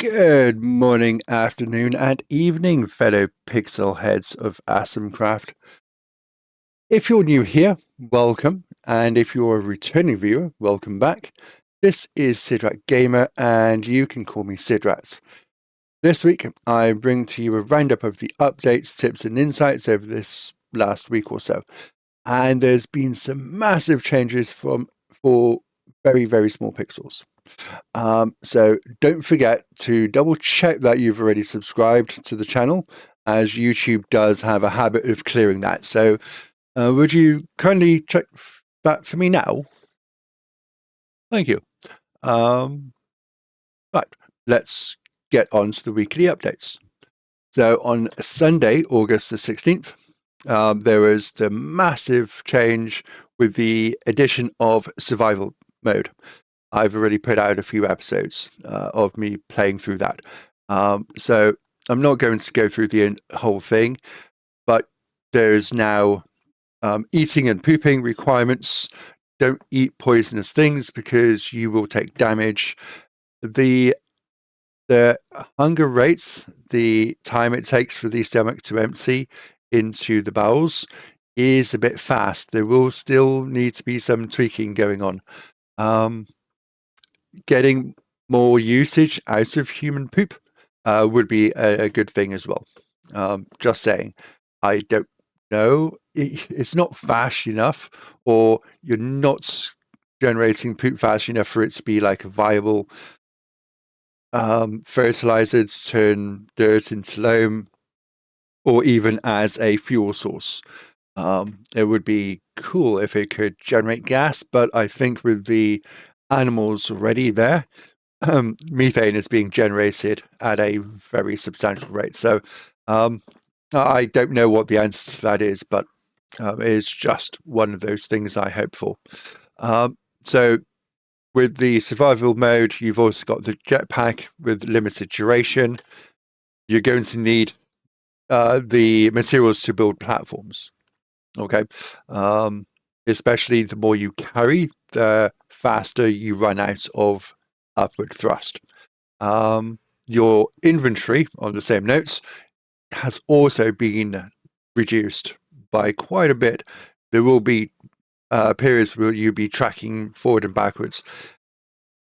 Good morning, afternoon, and evening, fellow pixel heads of Atomcraft. If you're new here, welcome, and if you're a returning viewer, welcome back. This is Sidrat Gamer, and you can call me Sidrat. This week, I bring to you a roundup of the updates, tips, and insights over this last week or so. And there's been some massive changes for very, very small pixels. So don't forget to double check that you've already subscribed to the channel, as YouTube does have a habit of clearing that. So would you kindly check that for me now? Thank you. Right, let's get on to the weekly updates. So on Sunday, August the 16th, there was the massive change with the addition of survival mode. I've already put out a few episodes of me playing through that. So I'm not going to go through the whole thing, but there's now eating and pooping requirements. Don't eat poisonous things because you will take damage. The hunger rates, the time it takes for the stomach to empty into the bowels is a bit fast. There will still need to be some tweaking going on. Getting more usage out of human poop would be a good thing as well. Just saying. I don't know. It's not fast enough, or you're not generating poop fast enough for it to be like a viable fertilizer to turn dirt into loam, or even as a fuel source. It would be cool if it could generate gas, but I think with the animals already there, methane is being generated at a very substantial rate. So I don't know what the answer to that is, but it's just one of those things I hope for. So with the survival mode, you've also got the jetpack with limited duration. You're going to need the materials to build platforms. Okay. Especially the more you carry, the faster you run out of upward thrust. Your inventory, on the same notes, has also been reduced by quite a bit. There will be periods where you'll be tracking forward and backwards.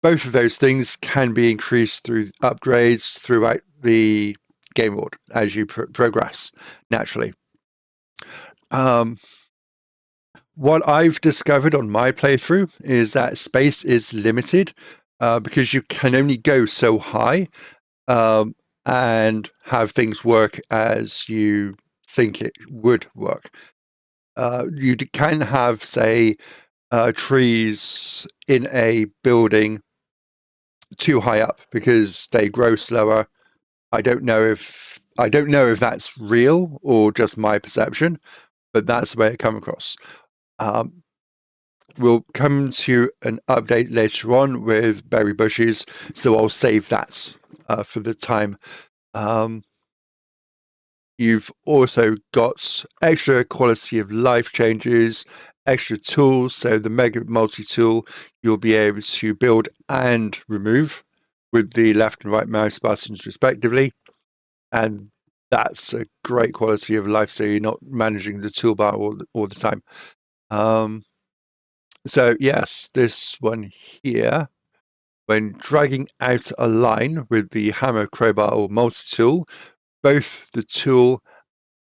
Both of those things can be increased through upgrades throughout the game world as you progress naturally. What I've discovered on my playthrough is that space is limited because you can only go so high and have things work as you think it would work. You can have, say, trees in a building too high up because they grow slower. I don't know if that's real or just my perception, but that's the way it comes across. We'll come to an update later on with berry bushes, so I'll save that for the time. You've also got extra quality of life changes, extra tools. So the Mega Multi-Tool, you'll be able to build and remove with the left and right mouse buttons respectively. And that's a great quality of life, so you're not managing the toolbar all the time. So yes, this one here, when dragging out a line with the hammer, crowbar, or multi-tool, both the tool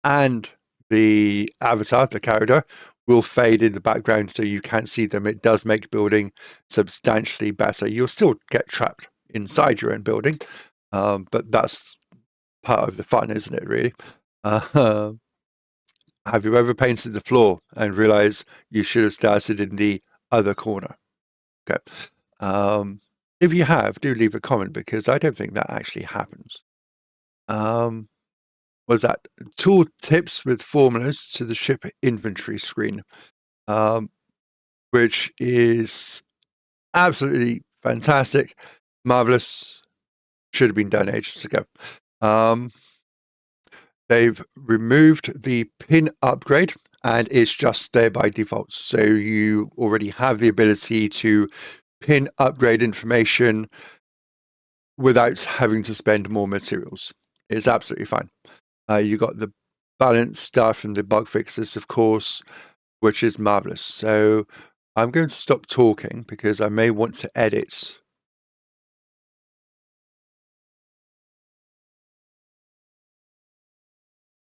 and the avatar, the character, will fade in the background so you can't see them. It does make building substantially better. You'll still get trapped inside your own building, but that's part of the fun, isn't it, really? Have you ever painted the floor and realized you should have started in the other corner? Okay. If you have, do leave a comment, because I don't think that actually happens. Was that tool tips with formulas to the ship inventory screen, which is absolutely fantastic, marvelous, should have been done ages ago. They've removed the pin upgrade, and it's just there by default. So you already have the ability to pin upgrade information without having to spend more materials. It's absolutely fine. You got the balance stuff and the bug fixes, of course, which is marvelous. So I'm going to stop talking because I may want to edit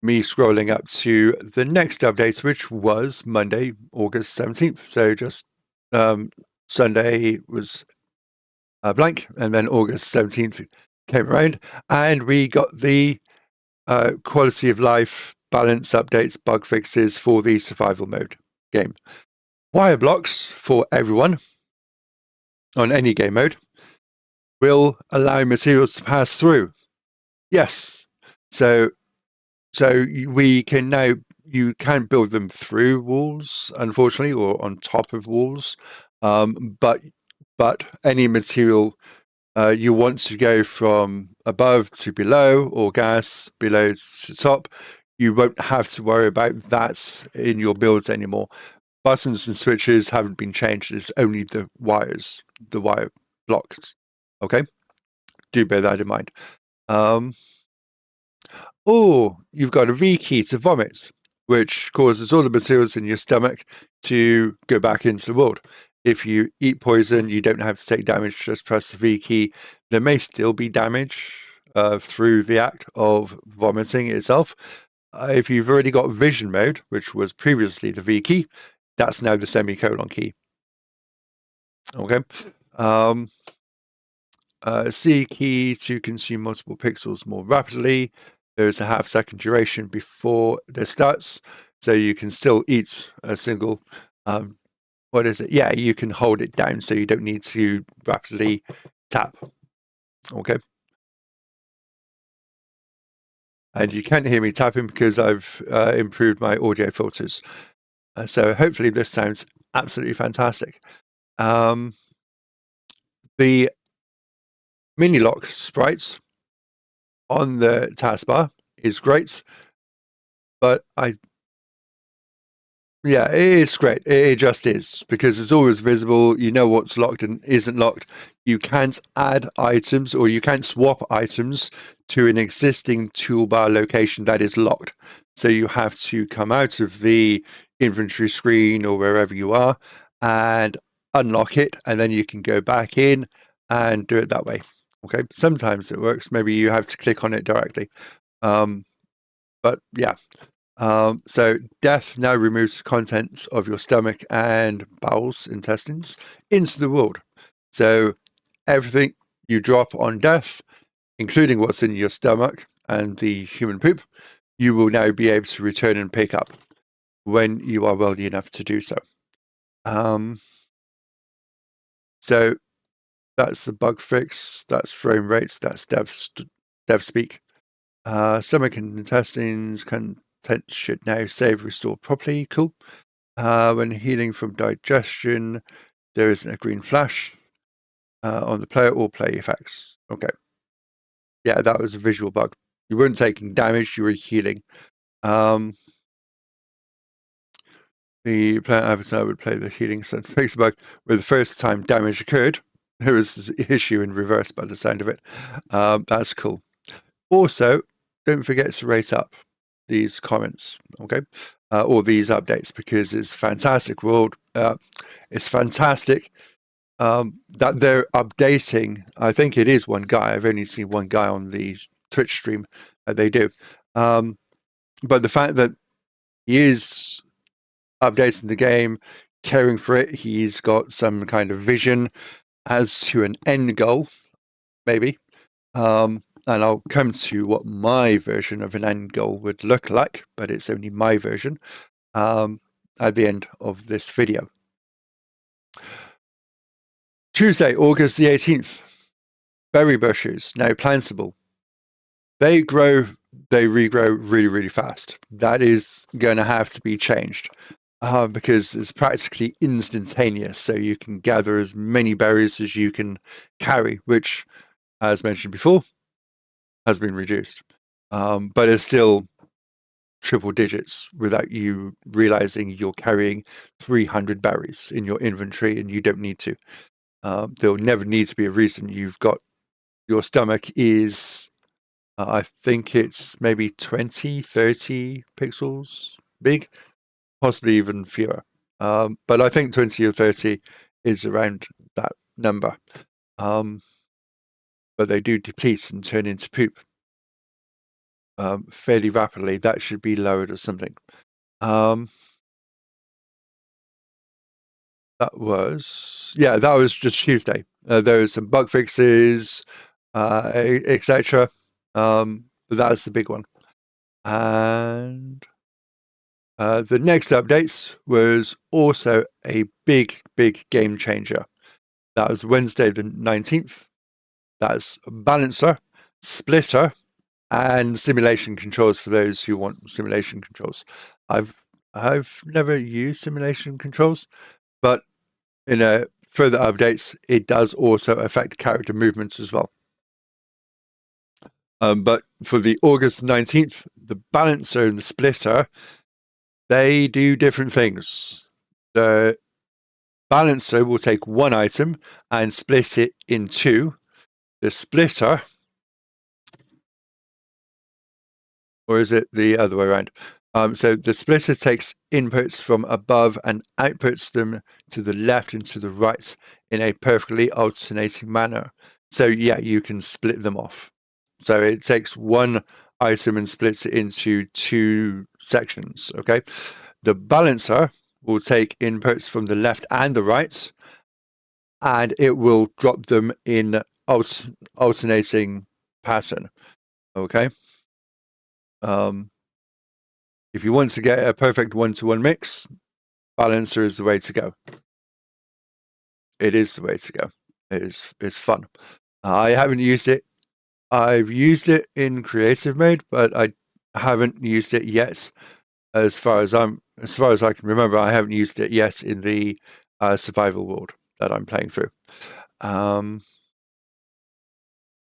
me scrolling up to the next update, which was Monday, August 17th. So just Sunday was blank, and then August 17th came around, and we got the quality of life, balance updates, bug fixes for the survival mode game. Wire blocks for everyone on any game mode will allow materials to pass through. Yes. So we can now, you can build them through walls, unfortunately, or on top of walls. But any material you want to go from above to below, or gas below to top, you won't have to worry about that in your builds anymore. Buttons and switches haven't been changed. It's only the wires, the wire blocks. Okay, do bear that in mind. Oh, you've got a V key to vomit, which causes all the materials in your stomach to go back into the world. If you eat poison, you don't have to take damage, just press the V key. There may still be damage through the act of vomiting itself. If you've already got vision mode, which was previously the V key, that's now the semicolon key. Okay. C key to consume multiple pixels more rapidly. There's a half-second duration before this starts, so you can still eat a single. What is it? Yeah, you can hold it down, so you don't need to rapidly tap. Okay. And you can't hear me tapping because I've improved my audio filters. So hopefully this sounds absolutely fantastic. The mini lock sprites on the taskbar is great, but yeah, it is great. It just is, because it's always visible. You know what's locked and isn't locked. You can't add items, or you can't swap items to an existing toolbar location that is locked. So you have to come out of the inventory screen or wherever you are and unlock it, and then you can go back in and do it that way. Okay, sometimes it works. Maybe you have to click on it directly. But yeah. So death now removes the contents of your stomach and bowels, intestines, into the world. So everything you drop on death, including what's in your stomach and the human poop, you will now be able to return and pick up when you are wealthy enough to do so. So that's the bug fix, that's frame rates, that's dev speak. Stomach and intestines contents should now save, restore properly. Cool. When healing from digestion, there isn't a green flash on the player or play effects. Okay. Yeah, that was a visual bug. You weren't taking damage, you were healing. The player avatar would play the healing sun fix bug where the first time damage occurred. There was an issue in reverse by the sound of it. That's cool. Also, don't forget to rate up these comments, okay, or these updates, because it's fantastic world. It's fantastic that they're updating. I think it is one guy. I've only seen one guy on the Twitch stream that they do. But the fact that he is updating the game, caring for it, he's got some kind of vision as to an end goal, maybe. And I'll come to what my version of an end goal would look like, but it's only my version at the end of this video. Tuesday, August the 18th. Berry bushes, now plantable. They regrow really, really fast. That is going to have to be changed because it's practically instantaneous. So you can gather as many berries as you can carry, which, as mentioned before, has been reduced. But it's still triple digits without you realizing you're carrying 300 berries in your inventory and you don't need to. There'll never need to be a reason you've got your stomach is, I think it's maybe 20, 30 pixels big, possibly even fewer. But I think 20 or 30 is around that number. But they do deplete and turn into poop fairly rapidly. That should be lowered or something. That was just Tuesday. There was some bug fixes, etc. But that was the big one. And the next updates was also a big, big game changer. That was Wednesday the 19th. That's balancer, splitter, and simulation controls for those who want simulation controls. I've never used simulation controls, but in further updates, it does also affect character movements as well. But for the August 19th, the balancer and the splitter, they do different things. The balancer will take one item and split it in two. The splitter, or is it the other way around? So the splitter takes inputs from above and outputs them to the left and to the right in a perfectly alternating manner. So yeah, you can split them off. So it takes one item and splits it into two sections, okay? The balancer will take inputs from the left and the right, and it will drop them in alternating pattern, okay? If you want to get a perfect one-to-one mix, balancer is the way to go. It is the way to go. It's fun. I haven't used it. I've used it in creative mode, but I haven't used it yet. As far as I can remember, I haven't used it yet in the survival world that I'm playing through.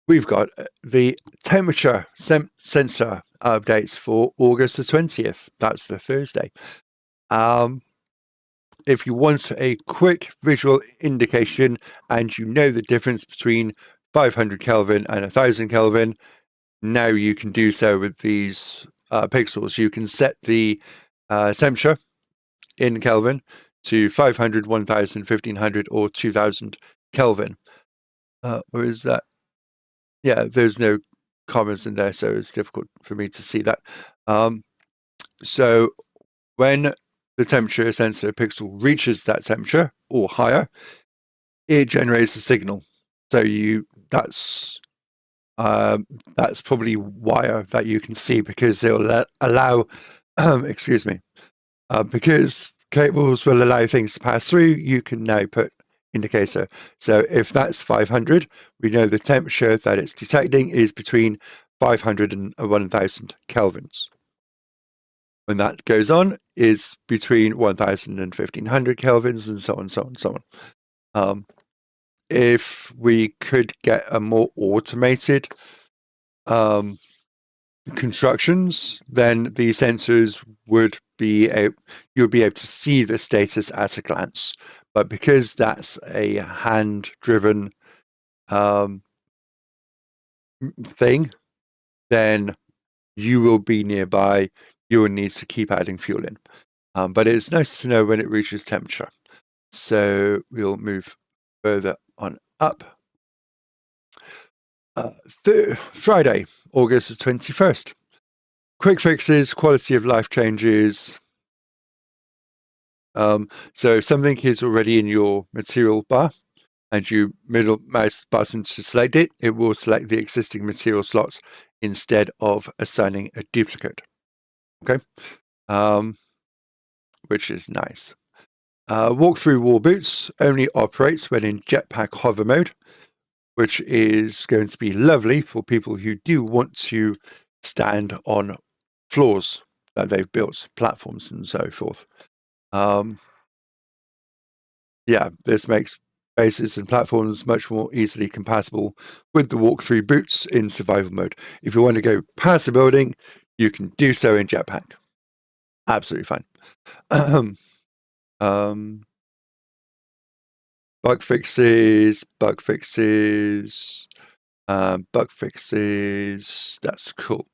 We've got the temperature sensor updates for August the 20th. That's the Thursday. If you want a quick visual indication and you know the difference between 500 Kelvin and 1000 Kelvin, now you can do so with these pixels. You can set the temperature in Kelvin to 500, 1000, 1500, or 2000 Kelvin. Or is that? Yeah, there's no commas in there, so it's difficult for me to see that. So when the temperature sensor pixel reaches that temperature or higher, it generates a signal. So that's probably wire that you can see because it will allow, excuse me, because cables will allow things to pass through. You can now put indicator. So if that's 500, we know the temperature that it's detecting is between 500 and 1000 kelvins. When that goes on, is between 1000 and 1500 kelvins, and so on, so on, so on. If we could get a more automated constructions, then the sensors would be you'll be able to see the status at a glance. But because that's a hand-driven thing, then you will be nearby. You will need to keep adding fuel in. But it's nice to know when it reaches temperature. So we'll move further on up. Friday, August 21st. Quick fixes, quality of life changes. So if something is already in your material bar and you middle mouse button to select it, it will select the existing material slot instead of assigning a duplicate. Okay, which is nice. Walk-through wall boots only operates when in jetpack hover mode, which is going to be lovely for people who do want to stand on floors that they've built, platforms and so forth. Yeah, this makes bases and platforms much more easily compatible with the walk-through boots in survival mode. If you want to go past a building, you can do so in jetpack. Absolutely fine. Bug fixes. Bug fixes, that's cool.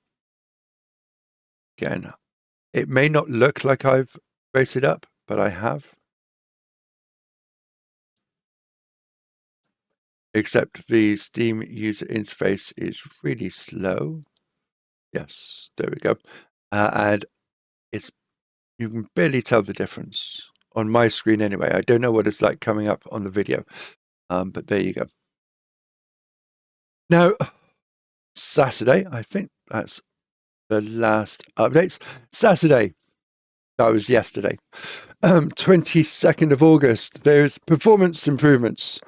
Again, it may not look like I've raised it up, but I have. Except the Steam user interface is really slow. Yes, there we go. And it's, you can barely tell the difference on my screen anyway. I don't know what it's like coming up on the video, but there you go. Now, Saturday, I think that's the last updates. Saturday, that was yesterday, 22nd of August, there's performance improvements.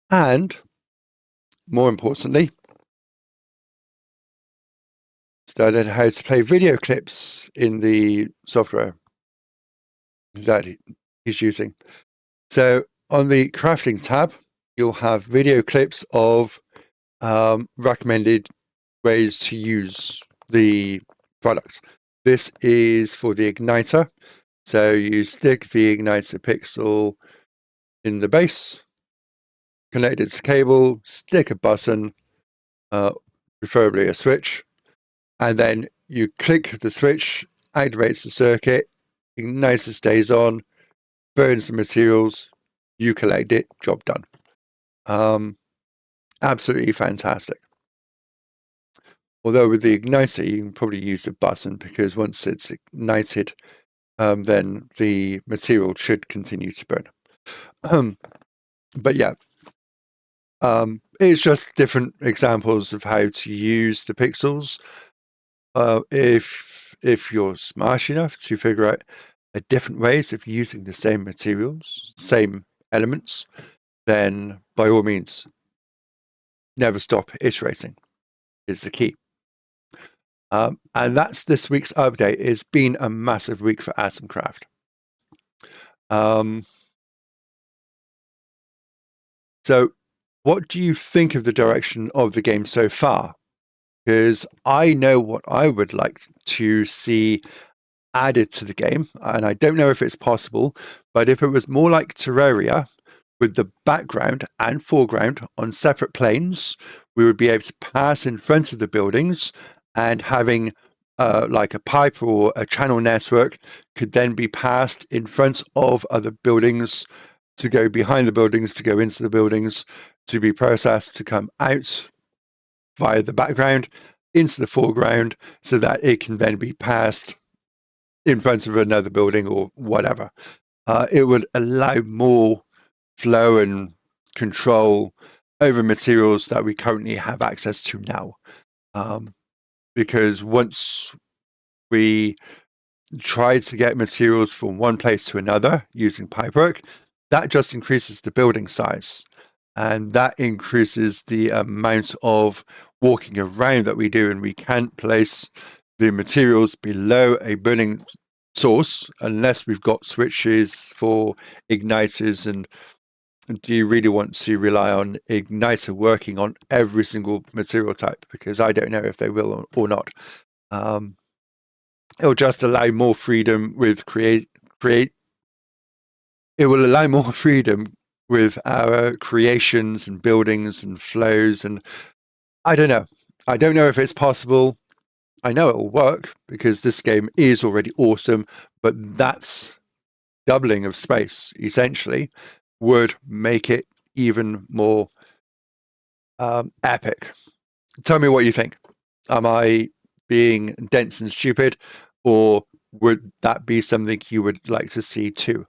And more importantly, started how to play video clips in the software that he's using. So on the crafting tab, you'll have video clips of recommended ways to use the product. This is for the igniter. So you stick the igniter pixel in the base, connect its cable, stick a button, preferably a switch, and then you click the switch, activates the circuit, igniter stays on, burns the materials, you collect it, job done. Absolutely fantastic. Although with the igniter, you can probably use a button because once it's ignited, then the material should continue to burn. But yeah, it's just different examples of how to use the pixels. If you're smart enough to figure out different ways of using the same materials, same elements, then by all means, never stop iterating is the key. And that's this week's update. It's been a massive week for Atomcraft. So what do you think of the direction of the game so far? Because I know what I would like to see added to the game, and I don't know if it's possible, but if it was more like Terraria, with the background and foreground on separate planes, we would be able to pass in front of the buildings, and having like a pipe or a channel network could then be passed in front of other buildings to go behind the buildings, to go into the buildings, to be processed, to come out via the background into the foreground so that it can then be passed in front of another building or whatever. It would allow more flow and control over materials that we currently have access to now. Because once we try to get materials from one place to another using pipework, that just increases the building size. And that increases the amount of walking around that we do, and we can't place the materials below a burning source unless we've got switches for igniters. And do you really want to rely on igniter working on every single material type? Because I don't know if they will or not. It'll just allow more freedom with create. It will allow more freedom with our creations and buildings and flows. And I don't know. I don't know if it's possible. I know it'll work because this game is already awesome, but that's doubling of space essentially would make it even more epic. Tell me what you think. Am I being dense and stupid, or would that be something you would like to see too?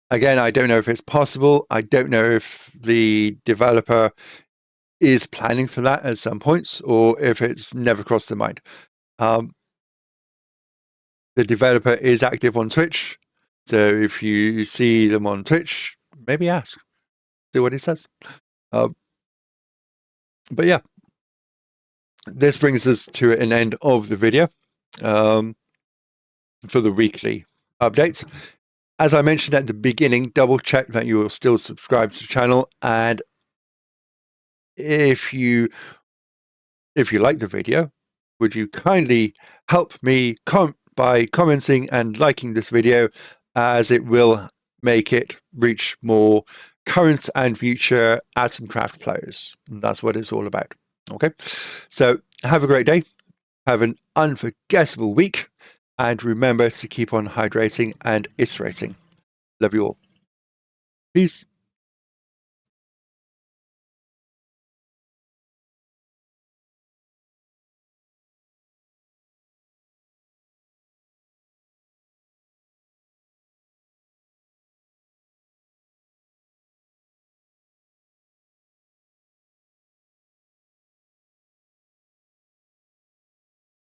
Again, I don't know if it's possible. I don't know if the developer is planning for that at some points, or if it's never crossed their mind. The developer is active on Twitch, so if you see them on Twitch, maybe ask, see what he says. But yeah, this brings us to an end of the video for the weekly updates. As I mentioned at the beginning, double check that you are still subscribed to the channel, and if you like the video, would you kindly help me by commenting and liking this video, as it will make it reach more current and future Atomcraft players. And that's what it's all about. Okay, so have a great day. Have an unforgettable week. And remember to keep on hydrating and iterating. Love you all. Peace.